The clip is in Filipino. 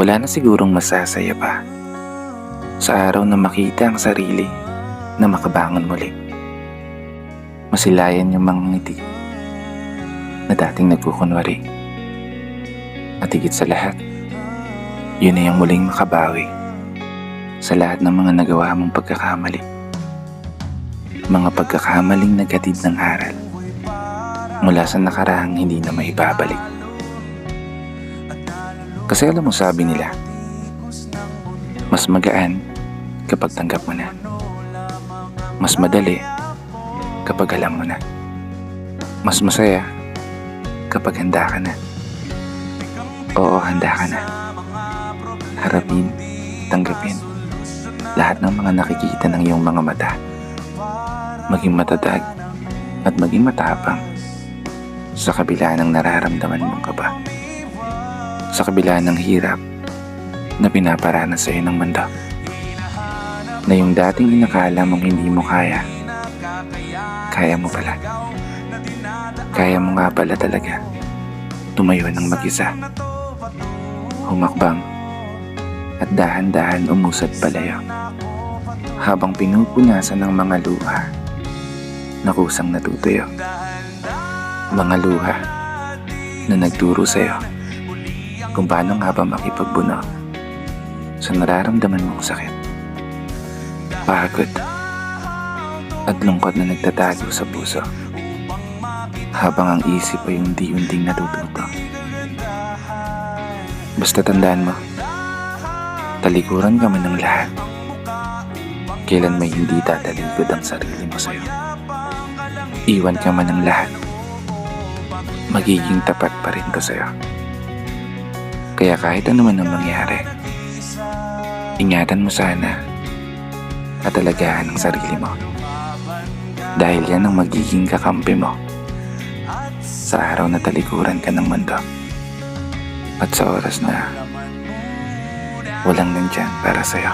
Wala na sigurong masasaya pa sa araw na makita ang sarili na makabangon muli. Masilayan yung mga ngiti na dating nagkukunwari. At higit sa lahat, yun na yung muling makabawi sa lahat ng mga nagawa mong pagkakamali. Mga pagkakamaling naghatid ng aral mula sa nakaraang hindi na maibabalik. Kasi alam mo, sabi nila, mas magaan kapag tanggap mo na. Mas madali kapag alam mo na. Mas masaya kapag handa ka na. Oo, handa ka na. Harapin, tanggapin lahat ng mga nakikita ng iyong mga mata. Maging matatag at maging matapang sa kabila ng nararamdaman mong kaba. Sa kabila ng hirap na pinaparanas sa iyo ng mundo. Na yung dating inakala mong hindi mo kaya, kaya mo pala. Kaya mo nga pala talaga tumayo ng mag-isa. Humakbang at dahan-dahan umusad palayo. Habang pinupunasan ng mga luha na kusang natutuyo. Mga luha na nagturo sa'yo kung paano nga ba makipagbuno sa nararamdaman mong sakit, pagod at lungkot na nagtatago sa puso, habang ang isip ay unti-unting natututo. Basta tandaan mo, talikuran ka man ng lahat, kailan may hindi tatalikod ang sarili mo sa'yo. Iwan ka man ng lahat, magiging tapat pa rin ko sa'yo. Kaya kahit ano man ang mangyari, ingatan mo sana at alagahan ang sarili mo. Dahil yan ang magiging kakampi mo sa araw na talikuran ka ng mundo. At sa oras na walang nandyan para sa'yo.